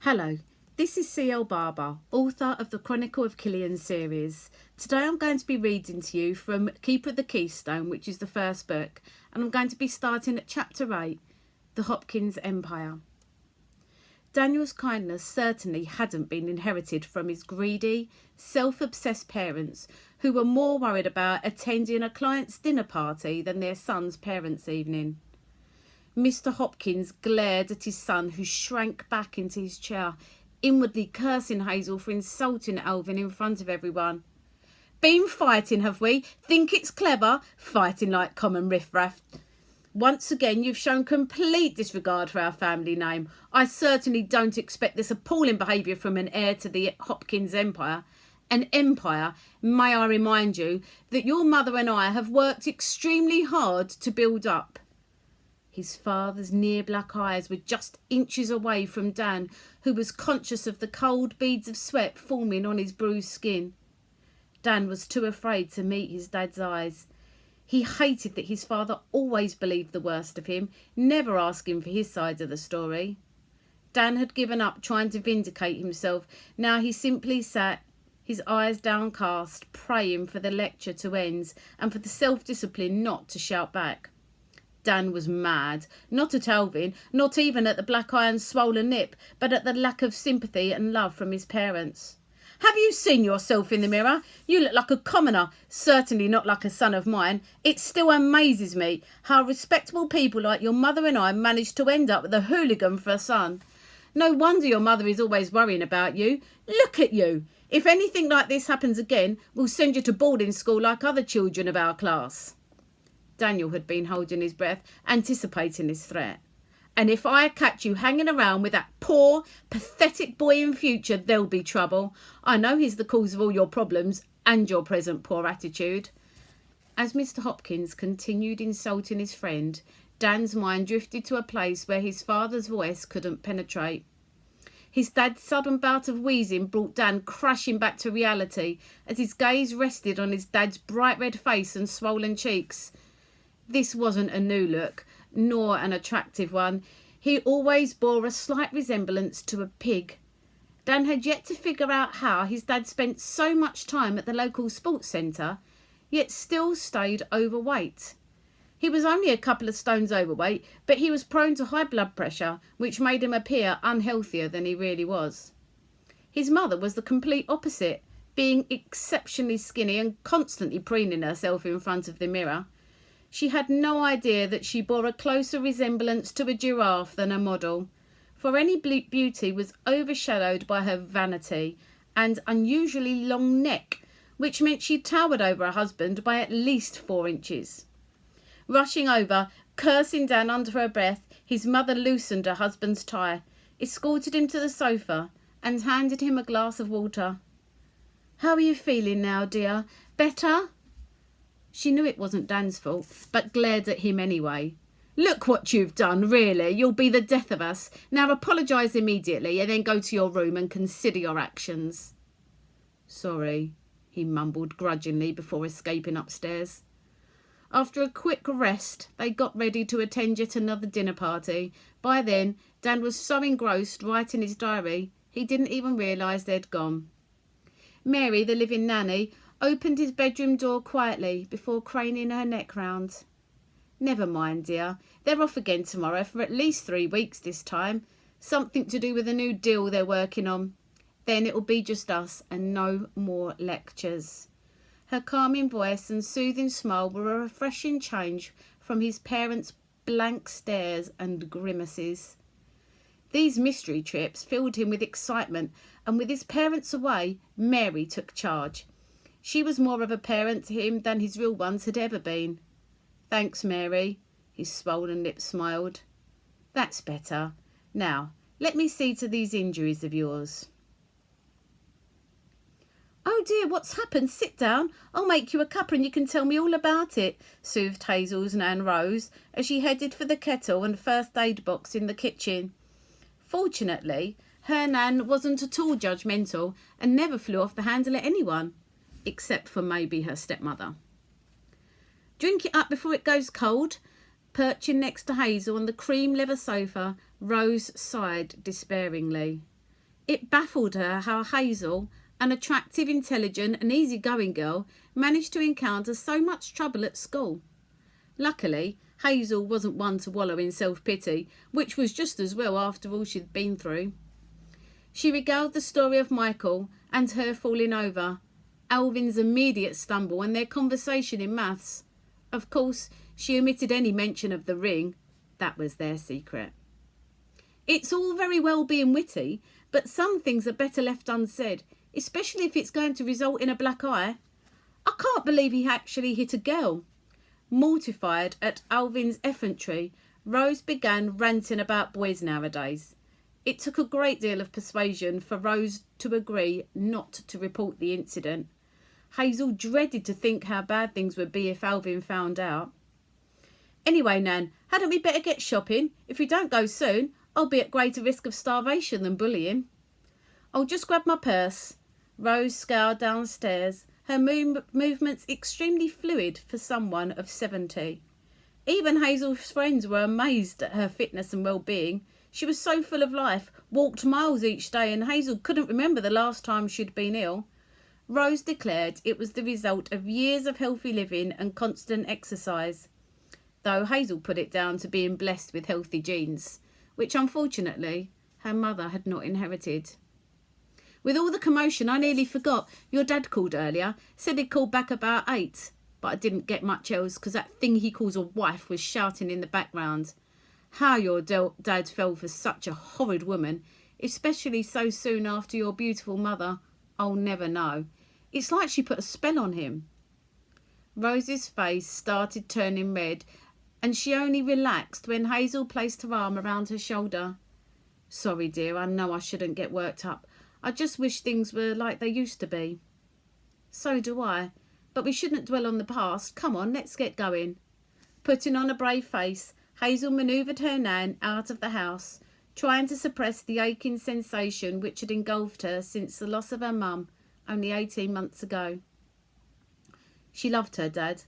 Hello, this is C.L. Barber, author of the Chronicle of Killian series. Today I'm going to be reading to you from Keeper of the Keystone, which is the first book, and I'm going to be starting at chapter 8, The Hopkins Empire. Daniel's kindness certainly hadn't been inherited from his greedy, self-obsessed parents, who were more worried about attending a client's dinner party than their son's parents' evening. Mr. Hopkins glared at his son, who shrank back into his chair, inwardly cursing Hazel for insulting Alvin in front of everyone. "Been fighting, have we? Think it's clever? Fighting like common riffraff. Once again, you've shown complete disregard for our family name. I certainly don't expect this appalling behaviour from an heir to the Hopkins Empire. An empire, may I remind you, that your mother and I have worked extremely hard to build up." His father's near black eyes were just inches away from Dan, who was conscious of the cold beads of sweat forming on his bruised skin. Dan was too afraid to meet his dad's eyes. He hated that his father always believed the worst of him, never asking for his side of the story. Dan had given up trying to vindicate himself. Now he simply sat, his eyes downcast, praying for the lecture to end and for the self-discipline not to shout back. Dan was mad, not at Alvin, not even at the black eye and swollen lip, but at the lack of sympathy and love from his parents. "Have you seen yourself in the mirror? You look like a commoner, certainly not like a son of mine. It still amazes me how respectable people like your mother and I managed to end up with a hooligan for a son. No wonder your mother is always worrying about you. Look at you. If anything like this happens again, we'll send you to boarding school like other children of our class." Daniel had been holding his breath, anticipating his threat. "And if I catch you hanging around with that poor, pathetic boy in future, there'll be trouble. I know he's the cause of all your problems and your present poor attitude." As Mr. Hopkins continued insulting his friend, Dan's mind drifted to a place where his father's voice couldn't penetrate. His dad's sudden bout of wheezing brought Dan crashing back to reality as his gaze rested on his dad's bright red face and swollen cheeks. This wasn't a new look, nor an attractive one. He always bore a slight resemblance to a pig. Dan had yet to figure out how his dad spent so much time at the local sports centre, yet still stayed overweight. He was only a couple of stones overweight, but he was prone to high blood pressure, which made him appear unhealthier than he really was. His mother was the complete opposite, being exceptionally skinny and constantly preening herself in front of the mirror. She had no idea that she bore a closer resemblance to a giraffe than a model, for any beauty was overshadowed by her vanity and unusually long neck, which meant she towered over her husband by at least 4 inches. Rushing over, cursing Dan under her breath, his mother loosened her husband's tie, escorted him to the sofa, and handed him a glass of water. "How are you feeling now, dear? Better?" She knew it wasn't Dan's fault, but glared at him anyway. "Look what you've done, really. You'll be the death of us. Now apologise immediately and then go to your room and consider your actions." "Sorry," he mumbled grudgingly before escaping upstairs. After a quick rest, they got ready to attend yet another dinner party. By then, Dan was so engrossed writing his diary, he didn't even realise they'd gone. Mary, the living nanny, opened his bedroom door quietly before craning her neck round. "Never mind, dear. They're off again tomorrow for at least 3 weeks this time. Something to do with a new deal they're working on. Then it'll be just us and no more lectures." Her calming voice and soothing smile were a refreshing change from his parents' blank stares and grimaces. These mystery trips filled him with excitement, and with his parents away, Mary took charge. She was more of a parent to him than his real ones had ever been. "Thanks, Mary," his swollen lips smiled. "That's better. Now, let me see to these injuries of yours." "Oh dear, what's happened? Sit down. I'll make you a cuppa and you can tell me all about it," soothed Hazel's Nan Rose as she headed for the kettle and first aid box in the kitchen. Fortunately, her Nan wasn't at all judgmental and never flew off the handle at anyone, except for maybe her stepmother. "Drink it up before it goes cold." Perching next to Hazel on the cream leather sofa, Rose sighed despairingly. It baffled her how Hazel, an attractive, intelligent and easygoing girl, managed to encounter so much trouble at school. Luckily, Hazel wasn't one to wallow in self-pity, which was just as well after all she'd been through. She regaled the story of Michael and her falling over, Alvin's immediate stumble and their conversation in maths. Of course, she omitted any mention of the ring. That was their secret. It's all very well being witty, but some things are better left unsaid, especially if it's going to result in a black eye. I can't believe he actually hit a girl. Mortified at Alvin's effrontery, Rose began ranting about boys nowadays. It took a great deal of persuasion for Rose to agree not to report the incident. Hazel dreaded to think how bad things would be if Alvin found out. Anyway, Nan, hadn't we better get shopping? If we don't go soon, I'll be at greater risk of starvation than bullying. I'll just grab my purse. Rose scoured downstairs, her movements extremely fluid for someone of 70. Even Hazel's friends were amazed at her fitness and well-being. She was so full of life, walked miles each day, and Hazel couldn't remember the last time she'd been ill. Rose declared it was the result of years of healthy living and constant exercise, though Hazel put it down to being blessed with healthy genes, which unfortunately her mother had not inherited. With all the commotion, I nearly forgot. Your dad called earlier, said he'd called back about 8, but I didn't get much else because that thing he calls a wife was shouting in the background. How your dad fell for such a horrid woman, especially so soon after your beautiful mother, I'll never know. It's like she put a spell on him. Rose's face started turning red, and she only relaxed when Hazel placed her arm around her shoulder. Sorry, dear, I know I shouldn't get worked up. I just wish things were like they used to be. So do I, but we shouldn't dwell on the past. Come on, let's get going. Putting on a brave face, Hazel manoeuvred her Nan out of the house, trying to suppress the aching sensation which had engulfed her since the loss of her mum only 18 months ago. She loved her dad,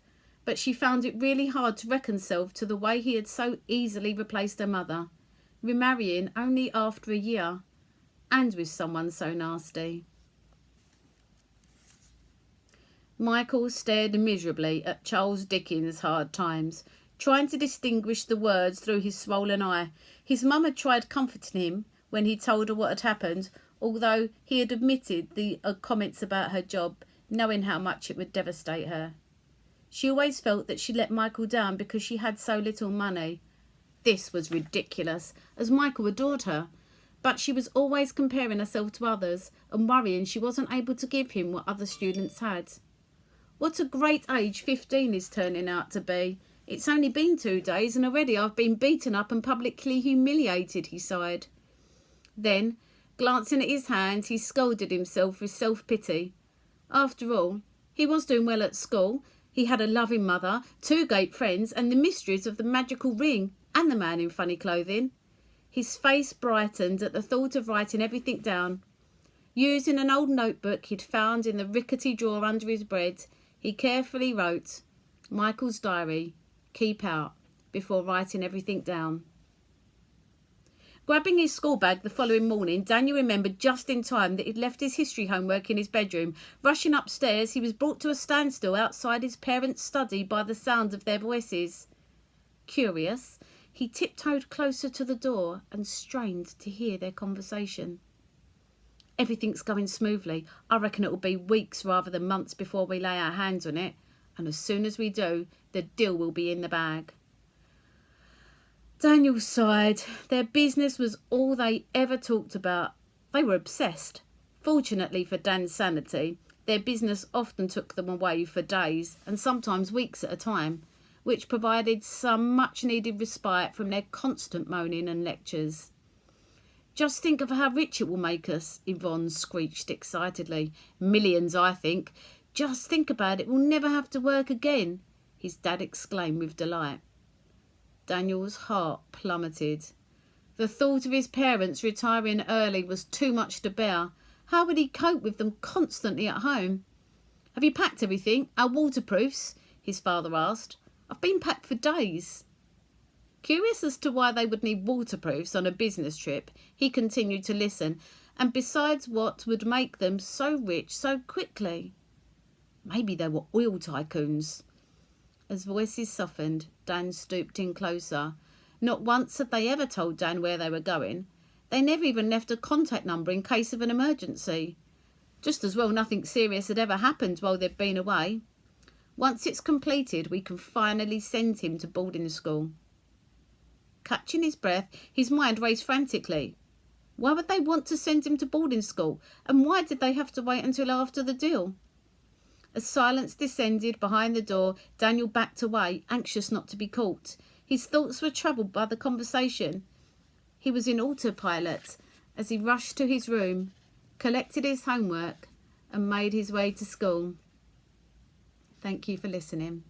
but she found it really hard to reconcile to the way he had so easily replaced her mother, remarrying only after a year, and with someone so nasty. Michael stared miserably at Charles Dickens' Hard Times, trying to distinguish the words through his swollen eye. His mum had tried comforting him when he told her what had happened, although he had omitted the comments about her job, knowing how much it would devastate her. She always felt that she let Michael down because she had so little money. This was ridiculous, as Michael adored her, but she was always comparing herself to others and worrying she wasn't able to give him what other students had. What a great age 15 is turning out to be. It's only been 2 days and already I've been beaten up and publicly humiliated, he sighed. Then, glancing at his hands, he scolded himself with self-pity. After all, he was doing well at school. He had a loving mother, 2 great friends, and the mysteries of the magical ring and the man in funny clothing. His face brightened at the thought of writing everything down. Using an old notebook he'd found in the rickety drawer under his bed, he carefully wrote, Michael's diary, keep out, before writing everything down. Grabbing his school bag the following morning, Daniel remembered just in time that he'd left his history homework in his bedroom. Rushing upstairs, he was brought to a standstill outside his parents' study by the sound of their voices. Curious, he tiptoed closer to the door and strained to hear their conversation. Everything's going smoothly. I reckon it will be weeks rather than months before we lay our hands on it. And as soon as we do, the deal will be in the bag. Daniel sighed. Their business was all they ever talked about. They were obsessed. Fortunately for Dan's sanity, their business often took them away for days and sometimes weeks at a time, which provided some much-needed respite from their constant moaning and lectures. Just think of how rich it will make us, Yvonne screeched excitedly. Millions, I think. Just think about it. We'll never have to work again, his dad exclaimed with delight. Daniel's heart plummeted. The thought of his parents retiring early was too much to bear. How would he cope with them constantly at home? Have you packed everything? Our waterproofs? His father asked. I've been packed for days. Curious as to why they would need waterproofs on a business trip, he continued to listen, And besides, what would make them so rich so quickly? Maybe they were oil tycoons. As voices softened, Dan stooped in closer. Not once had they ever told Dan where they were going. They never even left a contact number in case of an emergency. Just as well nothing serious had ever happened while they'd been away. Once it's completed, we can finally send him to boarding school. Catching his breath, his mind raced frantically. Why would they want to send him to boarding school? And why did they have to wait until after the deal? As silence descended behind the door, Daniel backed away, anxious not to be caught. His thoughts were troubled by the conversation. He was in autopilot as he rushed to his room, collected his homework, and made his way to school. Thank you for listening.